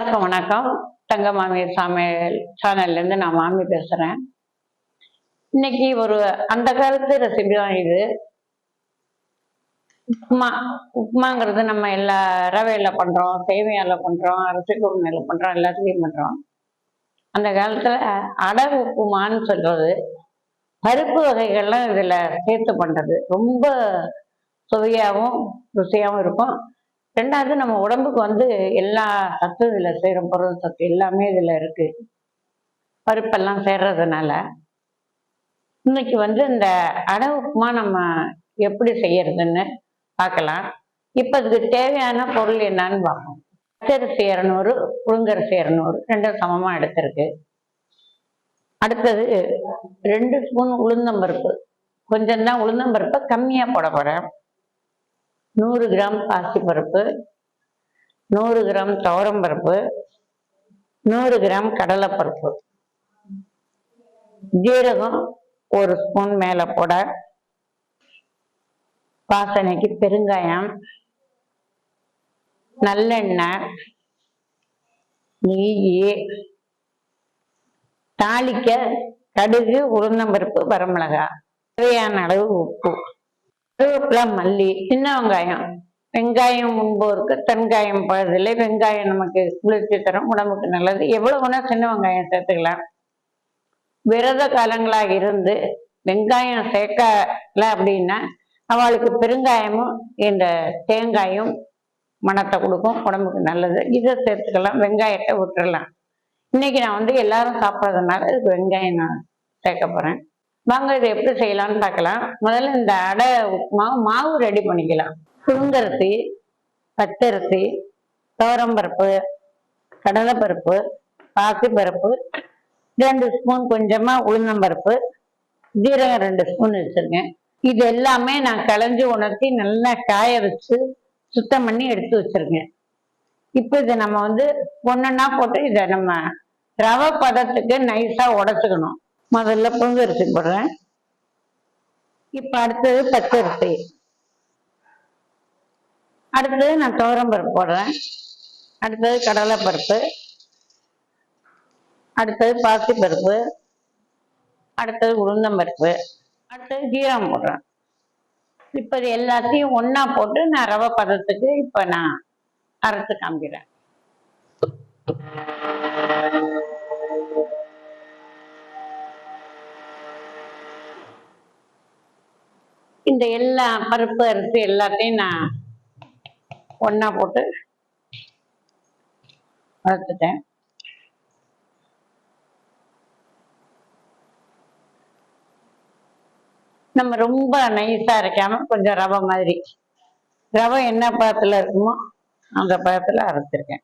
எல்லாருக்கும் வணக்கம். தங்க மாமி சமையல் சேனல்ல இருந்து நான் மாமி பேசுறேன். இன்னைக்கு ஒரு அந்த காலத்து ரெசிபி தான் இது. உப்புமா. உப்புமாங்கிறது நம்ம எல்லா ரவையில பண்றோம், சேமியால பண்றோம், அரிசி குருணையில பண்றோம், எல்லாத்துலயும் பண்றோம். அந்த காலத்துல அடை உப்புமான்னு சொல்றது, பருப்பு வகைகள்லாம் இதுல சேர்த்து பண்றது ரொம்ப சுவையாகவும் ருசியாகவும் இருக்கும். ரெண்டாவது நம்ம உடம்புக்கு எல்லா சத்து இதுல சேரும், பொருள் சத்து எல்லாமே இதுல இருக்கு, பருப்பெல்லாம் சேர்றதுனால. இன்னைக்கு இந்த அடை உப்புமா நம்ம எப்படி செய்யறதுன்னு பார்க்கலாம். இப்ப அதுக்கு தேவையான பொருள் என்னன்னு பார்ப்போம். பச்சரிசி 200, உளுங்கரிசி 200, ரெண்டும் சமமா எடுத்திருக்கு. அடுத்தது 2 ஸ்பூன் உளுந்தம்பருப்பு, கொஞ்சம் தான் உளுந்தம்பருப்பை கம்மியா போட போறேன். 100 கிராம் பாசிப்பருப்பு, 100 கிராம் துவரம்பருப்பு, 100 கிராம் கடலைப்பருப்பு, ஜீரகம் 1 ஸ்பூன் மேல போட, வாசனைக்கு பெருங்காயம், நல்லெண்ணெய், நெய், தாளிக்க கடுகு, உளுந்தம்பருப்பு, வரமிளகாய், தேவையான அளவு உப்பு, கருவேப்பிலை, மல்லி, சின்ன வெங்காயம். வெங்காயம் முன்போருக்கு தென்காயம் பகுதியில் வெங்காயம் நமக்கு குளிர்ச்சி தரும், உடம்புக்கு நல்லது. எவ்வளவு வேணா சின்ன வெங்காயம் சேர்த்துக்கலாம். விரத காலங்களாக இருந்து வெங்காயம் சேர்க்கல அப்படின்னா அவளுக்கு பெருங்காயமும் இந்த தேங்காயும் மணத்தை கொடுக்கும், உடம்புக்கு நல்லது. இதை சேர்த்துக்கலாம், வெங்காயத்தை விட்டுறலாம். இன்னைக்கு நான் எல்லாரும் சாப்பிட்றதுனால இதுக்கு வெங்காயம் நான் சேர்க்க போறேன். வாங்க இதை எப்படி செய்யலாம்னு பார்க்கலாம். முதல்ல இந்த அடை உப்புமா மாவு ரெடி பண்ணிக்கலாம். புழுங்கரிசி, பச்சரிசி, துவரம்பருப்பு, கடலைப்பருப்பு, பாசிப்பருப்பு 2 ஸ்பூன், கொஞ்சமா உளுந்தம்பருப்பு, ஜீரகம் 2 ஸ்பூன் வச்சிருக்கேன். இது எல்லாமே நான் களைஞ்சி உணர்த்தி நல்லா காய வச்சு சுத்தம் பண்ணி எடுத்து வச்சிருக்கேன். இப்போ இதை நம்ம ஒன்னொன்னா போட்டு இதை நம்ம ரவை பதத்துக்கு நைஸா உடைச்சுக்கணும். முதல்ல புழுங்கரிசி போடுறேன். இப்ப அடுத்தது பச்சரிசி, அடுத்தது நான் துவரம்பருப்பு போடுறேன், அடுத்தது கடலைப்பருப்பு, அடுத்தது பாசிப்பருப்பு, அடுத்தது உளுந்தம்பருப்பு, அடுத்தது ஜீரகம் போடுறேன். இப்ப இது எல்லாத்தையும் ஒன்னா போட்டு நான் ரவை பதத்துக்கு இப்ப நான் அரைச்சு காமிக்கிறேன். இந்த எல்லா பருப்பு அரிசி எல்லாத்தையும் நான் ஒன்னா போட்டு வளர்த்துட்டேன். நம்ம ரொம்ப நைஸா அரைக்காம கொஞ்சம் ரவை மாதிரி, ரவை என்ன பதத்துல இருக்குமோ அந்த பதத்துல அரைச்சிருக்கேன்.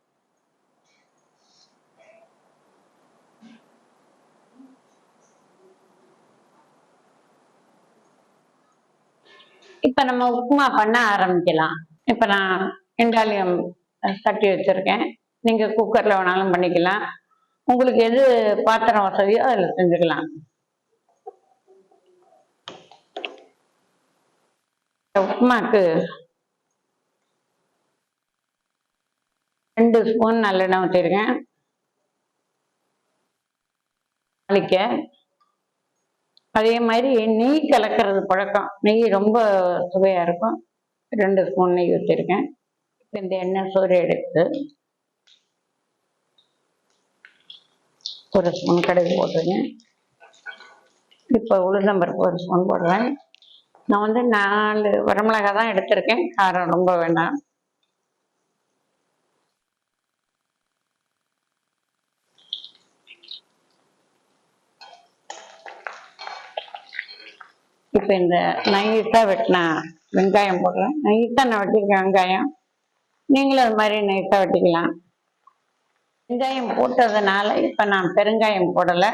இப்ப நம்ம உப்புமா பண்ண ஆரம்பிக்கலாம். இப்ப நான் இண்டாலியம் தட்டி வச்சிருக்கேன். நீங்க குக்கர்ல வேணாலும் பண்ணிக்கலாம், உங்களுக்கு எது பாத்திரம் வசதியோ அதுல செஞ்சுக்கலாம். உப்புமாக்கு 2 ஸ்பூன் நல்லெண்ணெய் ஊற்றிருக்கேன். தாளிக்க அதே மாதிரி நெய் கலக்கிறது பழக்கம், நெய் ரொம்ப சுவையா இருக்கும். 2 ஸ்பூன் நெய் ஊற்றிருக்கேன். இந்த எண்ணெய் சோறு எடுத்து 1 ஸ்பூன் கடுகு போட்டுருக்கேன். இப்போ உளுந்தம்பருப்பு 1 ஸ்பூன் போடுறேன். நான் 4 வரமிளகாய் தான் எடுத்திருக்கேன், காரம் ரொம்ப வேண்டாம். இப்ப இந்த நைஸா வெட்டின வெங்காயம் போடுறேன். நைஸா நான் வெட்டிருக்கேன் வெங்காயம், நீங்களும் அது மாதிரி நைஸா வெட்டிக்கலாம். வெங்காயம் போட்டதுனால இப்ப நான் பெருங்காயம் போடலை.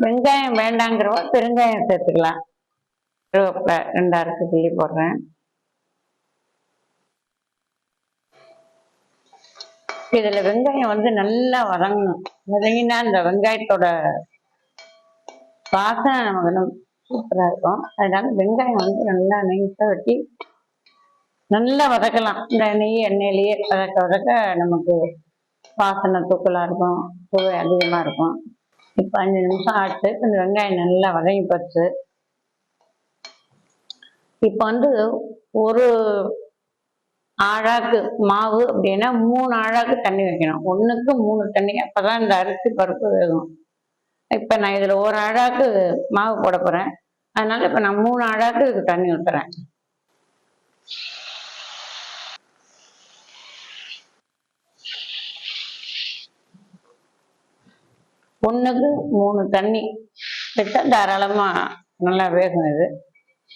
வெங்காயம் வேண்டாங்கிறவா பெருங்காயம் சேர்த்துக்கலாம். கருவேப்பிலை 2 அரைச்சு கிள்ளி போடுறேன். இதுல வெங்காயம் நல்லா வதங்கணும். வதங்கினா இந்த வெங்காயத்தோட வாசனை நமக்கு சூப்பரா இருக்கும். அதனால வெங்காயம் நல்லா நைஸா வெட்டி நல்லா வதக்கலாம். இந்த நெய் எண்ணெயிலேயே வதக்க வதக்க நமக்கு வாசனை தூக்கலாக இருக்கும், சுவை அதிகமாக இருக்கும். இப்போ 5 நிமிஷம் ஆச்சு. இந்த வெங்காயம் நல்லா வதங்கி போச்சு. இப்போ வந்து ஒரு ஆழாக்கு மாவு அப்படின்னா 3 ஆழாக்கு தண்ணி வைக்கணும். 1க்கு 3 தண்ணி, அப்பதான் இந்த அரிசி பருப்பு வேகும். இப்ப நான் இதுல 1 ஆழாக்கு மாவு போட போறேன். அதனால இப்ப நான் 3 ஆழாக்கு இதுக்கு தண்ணி ஊத்துறேன். ஒண்ணுக்கு 3 தண்ணி வச்சா தாராளமா நல்லா வேகும்.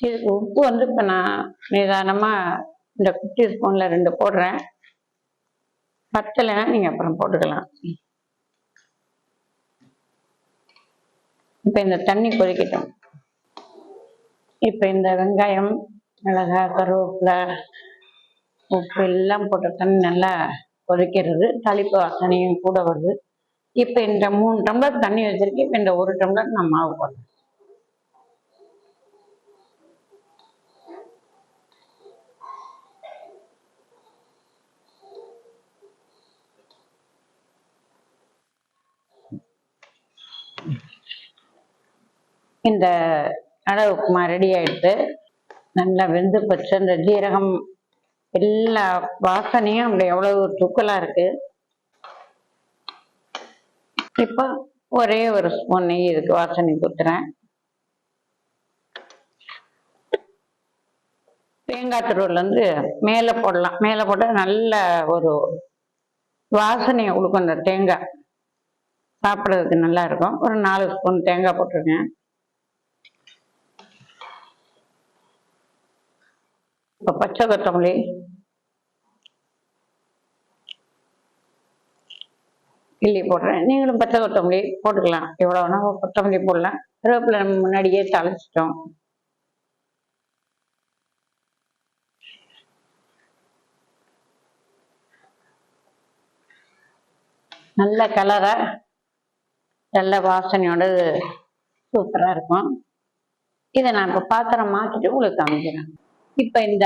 இதுக்கு உப்பு வந்து இப்ப நான் நிதானமா இந்த குட்டி ஸ்பூன்ல 2 போடுறேன். பத்தலைன்னா நீங்க அப்புறம் போட்டுக்கலாம். இப்ப இந்த தண்ணி கொதிக்கட்டும். இப்ப இந்த வெங்காயம், மிளகாய், கருவேப்பிலை, உப்பு எல்லாம் போட்ட தண்ணி நல்லா கொதிக்கிறது. தாளிப்பு வாசனையும் கூட வருது. இப்ப இந்த 3 டம்ளர் தண்ணி வச்சிருக்கேன். இப்ப இந்த 1 டம்ளர் நான் மாவு போடுறேன். இந்த அடை உப்புமா ரெடி ஆயிடுச்சு. நல்லா வெந்து போச்சு. இந்த ஜீரகம் எல்லா வாசனையும் அப்படி எவ்வளவு தூக்கலா இருக்கு. இப்போ ஒரே ஒரு ஸ்பூன் நெய் இதுக்கு வாசனை ஊத்துறேன். தேங்காய் துருவல் வந்து மேல போடலாம். மேல போட்டா நல்ல ஒரு வாசனையை கொடுக்கும். அந்த தேங்காய் சாப்பிட்றதுக்கு நல்லா இருக்கும். ஒரு 4 ஸ்பூன் தேங்காய் போட்டிருக்கேன். இப்போ பச்சை கொத்தமல்லி, கிள்ளி போடுறேன். நீங்களும் பச்சை கொத்தமல்லி போட்டுக்கலாம். எவ்வளோ வேணா கொத்தமல்லி போடலாம். கருவேப்பிலை நம்ம முன்னாடியே தாளிச்சிட்டோம். நல்ல கலரா நல்ல வாசனையோட சூப்பரா இருக்கும். இதை நான் இப்போ பாத்திரம் மாற்றிட்டு உங்களுக்கு காமிக்கிறேன். இப்போ இந்த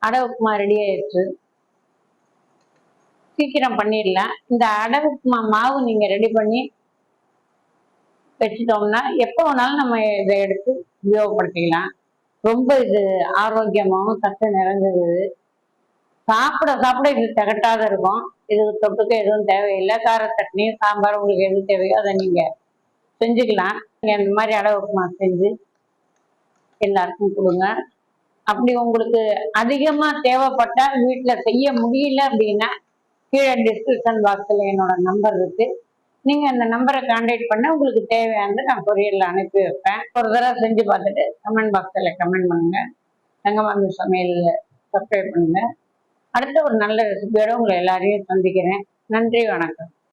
அடை உப்புமா ரெடி ஆயிடுச்சு. சீக்கிரம் பண்ணிடலாம். இந்த அடை உப்புமா மாவு நீங்க ரெடி பண்ணி வச்சுட்டோம்னா எப்போ வேணாலும் நம்ம இதை எடுத்து உபயோகப்படுத்திக்கலாம். ரொம்ப இது ஆரோக்கியமாகவும் சத்து நிறைஞ்சது. சாப்பிட சாப்பிட இது திகட்டாத இருக்கும். இதுக்கு தொட்டுக்க எதுவும் தேவையில்லை. கார சட்னி, சாம்பார் உங்களுக்கு எது தேவையோ அதை நீங்க செஞ்சுக்கலாம். நீங்க இந்த மாதிரி அடை உப்புமா செஞ்சு எல்லாருக்கும் கொடுங்க. அப்படி உங்களுக்கு அதிகமா தேவைப்பட்டா வீட்டுல செய்ய முடியல அப்படின்னா கீழே டிஸ்கிரிப்ஷன் பாக்ஸ்ல என்னோட நம்பர் இருக்கு. நீங்க அந்த நம்பரை கான்டாக்ட் பண்ண உங்களுக்கு தேவையானது நான் கொரியர்ல அனுப்பி வைப்பேன். ஒரு தடவை செஞ்சு பார்த்துட்டு கமெண்ட் பாக்ஸ்ல கமெண்ட் பண்ணுங்க. தங்கமாமி சமையல் சப்ஸ்கிரைப் பண்ணுங்க. அடுத்த ஒரு நல்ல ரெசிபியோட உங்களை எல்லாரையும் சந்திக்கிறேன். நன்றி, வணக்கம்.